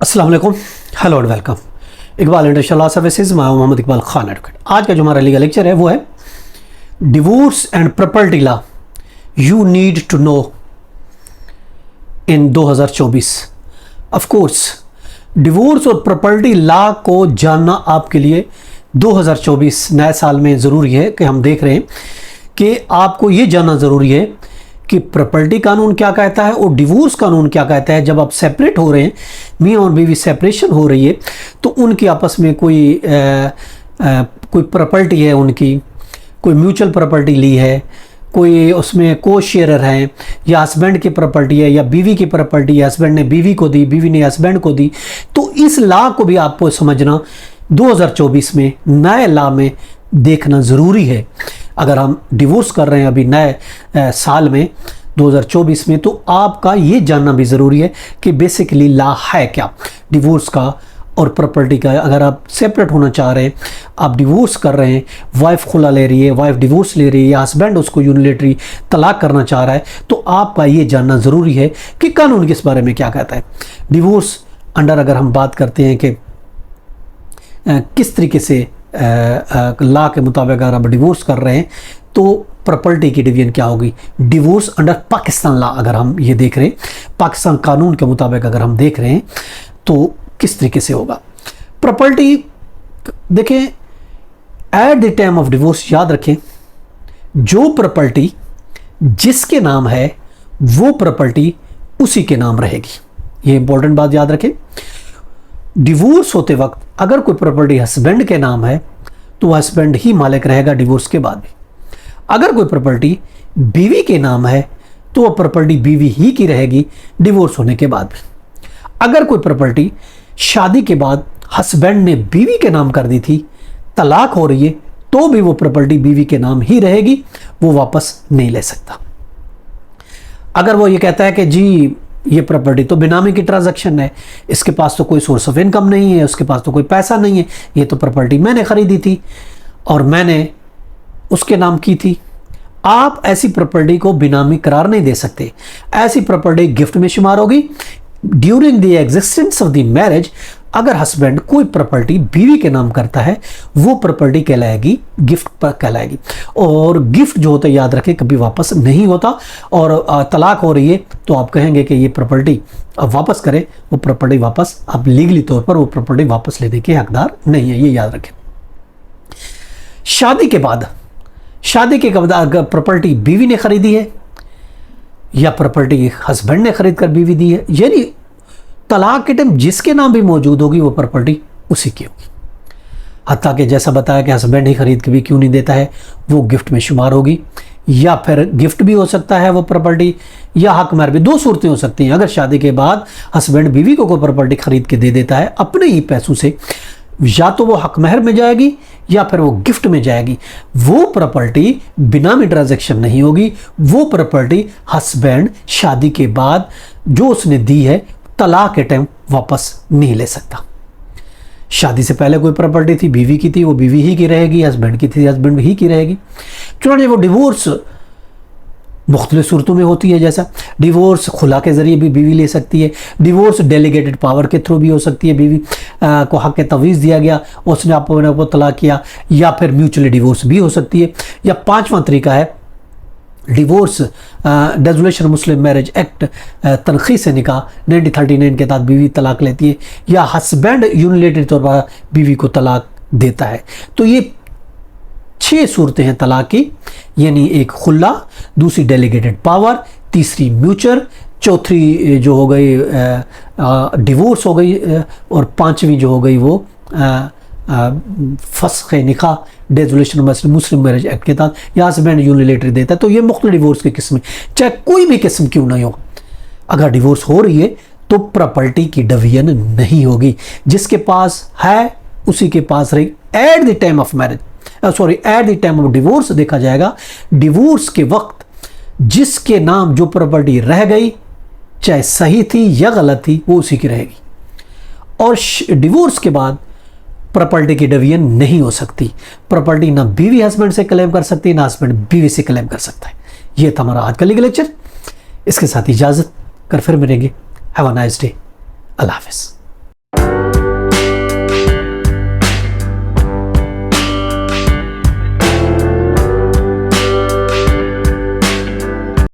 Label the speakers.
Speaker 1: अस्सलाम वालेकुम, hello and welcome. Iqbal international law services, मैं मोहम्मद इकबाल खान एडवोकेट। आज का जो हमारा लीगल लेक्चर है वो है divorce and property law you need to know in 2024। Of course divorce और प्रॉपर्टी लॉ को जानना आपके लिए 2024 नए साल में ज़रूरी है कि हम देख रहे हैं कि आपको ये जानना ज़रूरी है कि प्रॉपर्टी कानून क्या कहता है और डिवोर्स कानून क्या कहता है। जब आप सेपरेट हो रहे हैं, मियाँ और बीवी सेपरेशन हो रही है, तो उनकी आपस में कोई प्रॉपर्टी है, उनकी कोई म्यूचुअल प्रॉपर्टी ली है, कोई उसमें को शेयरर हैं, या हस्बैंड की प्रॉपर्टी है या बीवी की प्रॉपर्टी है, हस्बैंड ने बीवी को दी, बीवी ने हस्बैंड को दी, तो इस लॉ को भी आपको समझना 2024 में नए लॉ में देखना ज़रूरी है। अगर हम डिवोर्स कर रहे हैं अभी नए साल में 2024 में, तो आपका ये जानना भी ज़रूरी है कि बेसिकली लॉ है क्या डिवोर्स का और प्रॉपर्टी का। अगर आप सेपरेट होना चाह रहे हैं, आप डिवोर्स कर रहे हैं, वाइफ खुला ले रही है, वाइफ डिवोर्स ले रही है, या हस्बैंड उसको यूनिलेटरी तलाक करना चाह रहा है, तो आपका ये जानना ज़रूरी है कि कानून किस बारे में क्या कहता है। डिवोर्स अंडर अगर हम बात करते हैं कि किस तरीके से लॉ के मुताबिक अगर आप डिवोर्स कर रहे हैं तो प्रॉपर्टी की डिवीजन क्या होगी। डिवोर्स अंडर पाकिस्तान लॉ अगर हम ये देख रहे हैं, पाकिस्तान कानून के मुताबिक अगर हम देख रहे हैं तो किस तरीके से होगा। प्रॉपर्टी देखें, at the time of divorce याद रखें, जो प्रॉपर्टी जिसके नाम है वो प्रॉपर्टी उसी के नाम रहेगी। ये इंपॉर्टेंट बात याद रखें। डिवोर्स होते वक्त अगर कोई प्रॉपर्टी हस्बैंड के नाम है तो हस्बैंड ही मालिक रहेगा डिवोर्स के बाद भी। अगर कोई प्रॉपर्टी बीवी के नाम है तो वह प्रॉपर्टी बीवी ही की रहेगी डिवोर्स होने के बाद भी। अगर कोई प्रॉपर्टी शादी के बाद हस्बैंड ने बीवी के नाम कर दी थी, तलाक हो रही है, तो भी वो प्रॉपर्टी बीवी के नाम ही रहेगी, वो वापस नहीं ले सकता। अगर वो ये कहता है कि जी ये प्रॉपर्टी तो बेनामी की ट्रांजैक्शन है, इसके पास तो कोई सोर्स ऑफ इनकम नहीं है, उसके पास तो कोई पैसा नहीं है, ये तो प्रॉपर्टी मैंने खरीदी थी और मैंने उसके नाम की थी, आप ऐसी प्रॉपर्टी को बेनामी करार नहीं दे सकते। ऐसी प्रॉपर्टी गिफ्ट में शुमार होगी। During the existence of the marriage अगर हस्बैंड कोई प्रॉपर्टी बीवी के नाम करता है, वो प्रॉपर्टी कहलाएगी गिफ्ट पर कहलाएगी। और गिफ्ट जो होता है याद रखें कभी वापस नहीं होता, और तलाक हो रही है तो आप कहेंगे कि ये प्रॉपर्टी अब वापस करें, वो प्रॉपर्टी वापस आप लीगली तौर पर वो प्रॉपर्टी वापस लेने के हकदार नहीं है, ये याद रखें। शादी के बाद अगर प्रॉपर्टी बीवी ने खरीदी है या प्रॉपर्टी हस्बैंड ने खरीद कर बीवी दी है, यानी तलाक के टाइम जिसके नाम भी मौजूद होगी वो प्रॉपर्टी उसी की होगी। हत्ता कि जैसा बताया कि हस्बैंड ही खरीद के भी क्यों नहीं देता है, वो गिफ्ट में शुमार होगी, या फिर गिफ्ट भी हो सकता है वो प्रॉपर्टी, या हक महर भी। दो सूरतें हो सकती हैं। अगर शादी के बाद हस्बैंड बीवी को कोई प्रॉपर्टी खरीद के दे देता है अपने ही पैसों से, या तो वो हक महर में जाएगी या फिर वो गिफ्ट में जाएगी। वो प्रॉपर्टी बेनामी ट्रांजैक्शन नहीं होगी, वो प्रॉपर्टी हस्बैंड शादी के बाद जो उसने दी है तलाक के टाइम वापस नहीं ले सकता। शादी से पहले कोई प्रॉपर्टी थी, बीवी की थी, वो बीवी ही की रहेगी, हस्बैंड की थी, हस्बैंड ही की रहेगी। चुनाव वो डिवोर्स मुख्तलिफ सूरतों में होती है। जैसा डिवोर्स खुला के ज़रिए भी बीवी ले सकती है, डिवोर्स डेलीगेटेड पावर के थ्रू भी हो सकती है, बीवी को हक तवीज़ दिया गया, उसने अपने को तलाक किया, या फिर म्यूचुअली डिवोर्स भी हो सकती है। या पांचवा तरीका है डिवोर्स डेजोलेशन मुस्लिम मैरिज एक्ट तनखी से निकाह 1939 के तहत बीवी तलाक लेती है, या हस्बैंड यूनिलेटरी तौर पर बीवी को तलाक देता है। तो ये 6 सूरतें हैं तलाक की, यानी एक खुला, दूसरी डेलीगेटेड पावर, तीसरी म्यूचुअल, चौथी जो हो गई डिवोर्स हो गई, और पांचवी जो हो गई वो फस्ख निकाह डेजोलेशन मुस्लिम मैरिज एक्ट के तहत, या हस्बैंड यूनिलेटरी देता है। तो ये मुख्तलिफ डिवोर्स की किस्में, चाहे कोई भी किस्म क्यों नहीं हो, अगर डिवोर्स हो रही है तो प्रॉपर्टी की डिवीजन नहीं होगी। जिसके पास है उसी के पास रहेगी। At the time of marriage at the time of divorce देखा जाएगा, डिवोर्स के वक्त जिसके नाम जो प्रॉपर्टी रह गई, चाहे सही थी या गलत थी, वो उसी की रहेगी। और डिवोर्स के बाद प्रॉपर्टी की डिवीजन नहीं हो सकती। प्रॉपर्टी ना बीवी हस्बैंड से क्लेम कर सकती, ना हस्बैंड बीवी से क्लेम कर सकता है। ये था हमारा आज का लीगल लेक्चर। इसके साथ इजाज़त, कर फिर मिलेंगे। Have a nice day. Allah हाफ़िज़।